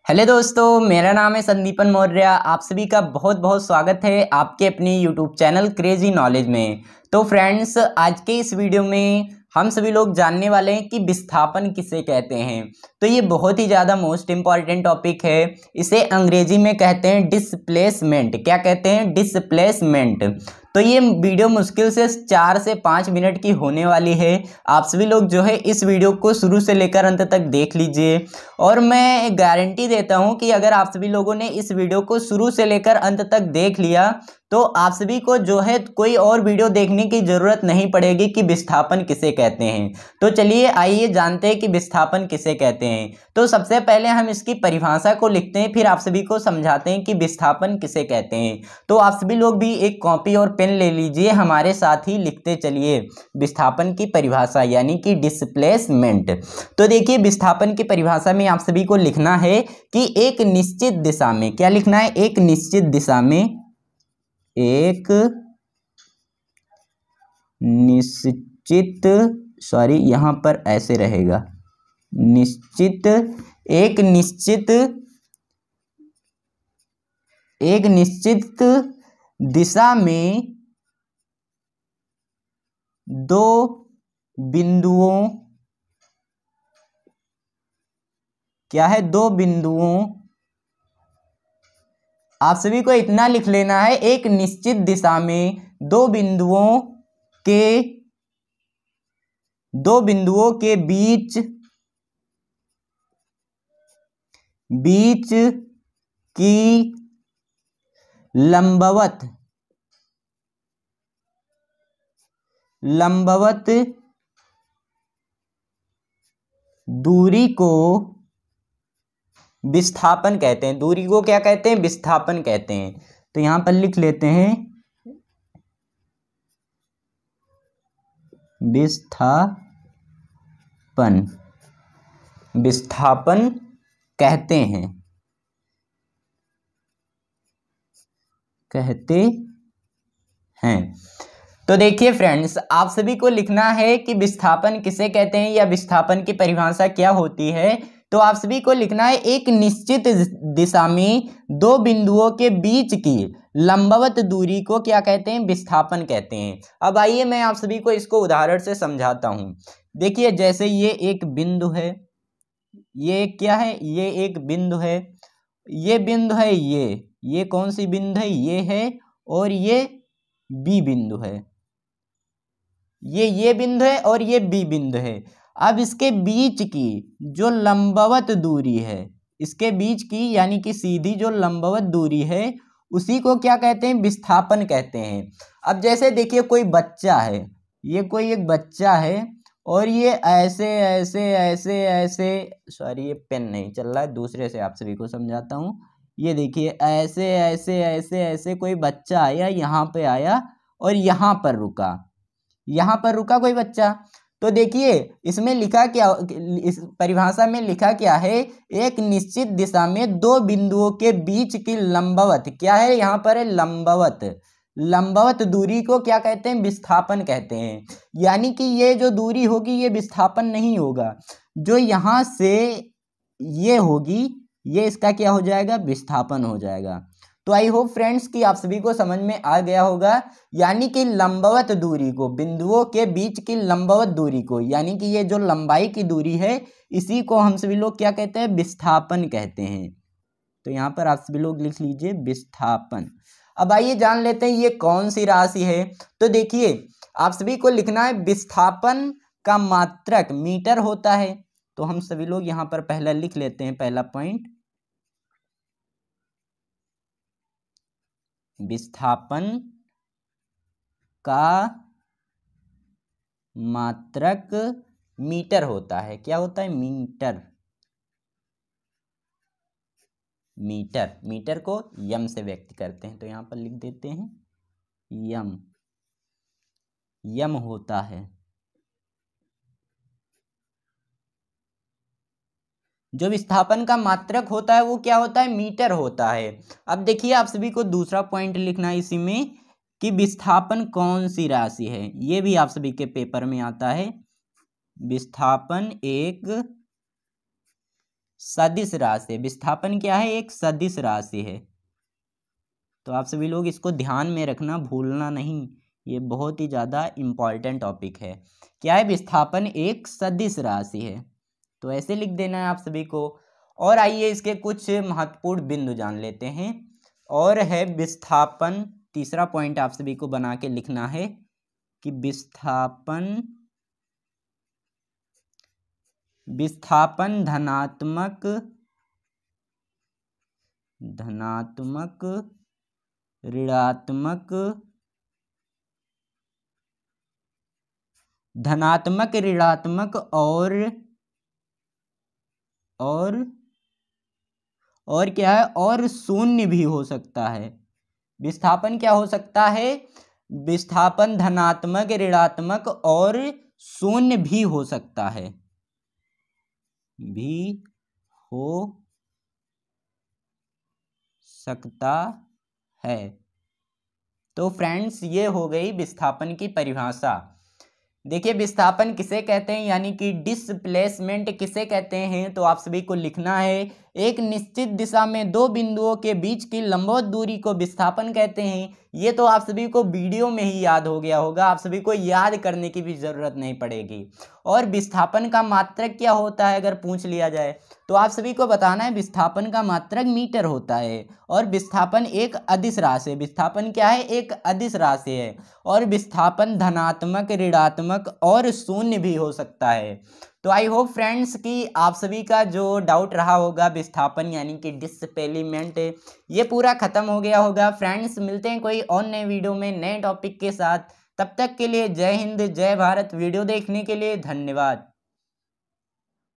Hello दोस्तों, मेरा नाम है संदीपन मौर्य। आप सभी का बहुत बहुत स्वागत है आपके अपनी यूट्यूब चैनल क्रेजी नॉलेज में। तो फ्रेंड्स, आज के इस वीडियो में हम सभी लोग जानने वाले हैं कि विस्थापन किसे कहते हैं। तो ये बहुत ही ज़्यादा मोस्ट इम्पॉर्टेंट टॉपिक है। इसे अंग्रेजी में कहते हैं डिस्प्लेसमेंट। क्या कहते हैं? डिस्प्लेसमेंट। तो ये वीडियो मुश्किल से 4 से 5 मिनट की होने वाली है। आप सभी लोग जो है इस वीडियो को शुरू से लेकर अंत तक देख लीजिए और मैं गारंटी देता हूं कि अगर आप सभी लोगों ने इस वीडियो को शुरू से लेकर अंत तक देख लिया तो आप सभी को जो है कोई और वीडियो देखने की जरूरत नहीं पड़ेगी कि विस्थापन किसे कहते हैं। तो चलिए आइए जानते हैं कि विस्थापन किसे कहते हैं। तो सबसे पहले हम इसकी परिभाषा को लिखते हैं, फिर आप सभी को समझाते हैं कि विस्थापन किसे कहते हैं। तो आप सभी लोग भी एक कॉपी और पेन ले लीजिए, हमारे साथ ही लिखते चलिए विस्थापन की परिभाषा यानी कि डिस्प्लेसमेंट। तो देखिए, विस्थापन की परिभाषा में आप सभी को लिखना है कि एक निश्चित दिशा में, क्या लिखना है? एक निश्चित दिशा में, एक निश्चित, सॉरी यहां पर ऐसे रहेगा, निश्चित, एक निश्चित दिशा में दो बिंदुओं, क्या है? दो बिंदुओं, आप सभी को इतना लिख लेना है, एक निश्चित दिशा में दो बिंदुओं के बीच की लंबवत दूरी को विस्थापन कहते हैं। दूरी को क्या कहते हैं? विस्थापन कहते हैं। तो यहां पर लिख लेते हैं विस्थापन कहते हैं। तो देखिए फ्रेंड्स, आप सभी को लिखना है कि विस्थापन किसे कहते हैं या विस्थापन की परिभाषा क्या होती है। तो आप सभी को लिखना है एक निश्चित दिशा में दो बिंदुओं के बीच की लंबवत दूरी को क्या कहते हैं? विस्थापन कहते हैं। अब आइए मैं आप सभी को इसको उदाहरण से समझाता हूं। देखिए, जैसे ये एक बिंदु है, ये क्या है? ये एक बिंदु है, ये बिंदु है, ये कौन सी बिंदु है? ये है, और ये बी बिंदु है। ये बिंदु है और ये बी बिंदु है। अब इसके बीच की जो लंबवत दूरी है, इसके बीच की यानी कि सीधी जो लंबवत दूरी है, उसी को क्या कहते हैं? विस्थापन कहते हैं। अब जैसे देखिए, कोई बच्चा है, ये कोई एक बच्चा है और ये ऐसे ऐसे ऐसे ऐसे, सॉरी ये पेन नहीं चल रहा है, दूसरे से आप सभी को समझाता हूँ। ये देखिए, ऐसे ऐसे ऐसे ऐसे कोई बच्चा आया, यहाँ पे आया और यहाँ पर रुका कोई बच्चा। तो देखिए, इसमें लिखा क्या, इस परिभाषा में लिखा क्या है? एक निश्चित दिशा में दो बिंदुओं के बीच की लंबवत, क्या है यहाँ पर? लंबवत दूरी को क्या कहते हैं? विस्थापन कहते हैं। यानी कि ये जो दूरी होगी ये विस्थापन नहीं होगा, जो यहाँ से ये होगी ये इसका क्या हो जाएगा? विस्थापन हो जाएगा। तो आई होप फ्रेंड्स कि आप सभी को समझ में आ गया होगा। यानी कि लंबवत दूरी को, बिंदुओं के बीच की लंबवत दूरी को, यानी कि ये जो लंबाई की दूरी है, इसी को हम सभी लोग क्या कहते हैं? विस्थापन कहते हैं। तो यहाँ पर आप सभी लोग लिख लीजिए विस्थापन। अब आइए जान लेते हैं ये कौन सी राशि है। तो देखिए, आप सभी को लिखना है विस्थापन का मात्रक मीटर होता है। तो हम सभी लोग यहाँ पर पहला लिख लेते हैं, पहला पॉइंट, विस्थापन का मात्रक मीटर होता है। क्या होता है? मीटर को यम से व्यक्त करते हैं। तो यहां पर लिख देते हैं यम होता है। जो विस्थापन का मात्रक होता है वो क्या होता है? मीटर होता है। अब देखिए, आप सभी को दूसरा पॉइंट लिखना है इसी में कि विस्थापन कौन सी राशि है। ये भी आप सभी के पेपर में आता है। विस्थापन एक सदिश राशि है। विस्थापन क्या है? एक सदिश राशि है। तो आप सभी लोग इसको ध्यान में रखना, भूलना नहीं, ये बहुत ही ज़्यादा इम्पॉर्टेंट टॉपिक है। क्या है? विस्थापन एक सदिश राशि है। तो ऐसे लिख देना है आप सभी को। और आइए इसके कुछ महत्वपूर्ण बिंदु जान लेते हैं। और है विस्थापन, तीसरा पॉइंट आप सभी को बना के लिखना है कि विस्थापन धनात्मक ऋणात्मक और क्या है? और शून्य भी हो सकता है। विस्थापन क्या हो सकता है? विस्थापन धनात्मक, ऋणात्मक और शून्य भी हो सकता है, भी हो सकता है। तो फ्रेंड्स, ये हो गई विस्थापन की परिभाषा। देखिए, विस्थापन किसे कहते हैं यानी कि डिस्प्लेसमेंट किसे कहते हैं, तो आप सभी को लिखना है एक निश्चित दिशा में दो बिंदुओं के बीच की लंबवत दूरी को विस्थापन कहते हैं। ये तो आप सभी को वीडियो में ही याद हो गया होगा, आप सभी को याद करने की भी जरूरत नहीं पड़ेगी। और विस्थापन का मात्रक क्या होता है अगर पूछ लिया जाए तो आप सभी को बताना है विस्थापन का मात्रक मीटर होता है। और विस्थापन एक अदिश राशि है। विस्थापन क्या है? एक अदिश राशि है। और विस्थापन धनात्मक, ऋणात्मक और शून्य भी हो सकता है। तो आई होप फ्रेंड्स कि आप सभी का जो डाउट रहा होगा विस्थापन यानी कि डिस्प्लेसमेंट, ये पूरा खत्म हो गया होगा। फ्रेंड्स, मिलते हैं कोई और नए वीडियो में नए टॉपिक के साथ। तब तक के लिए जय हिंद, जय भारत। वीडियो देखने के लिए धन्यवाद।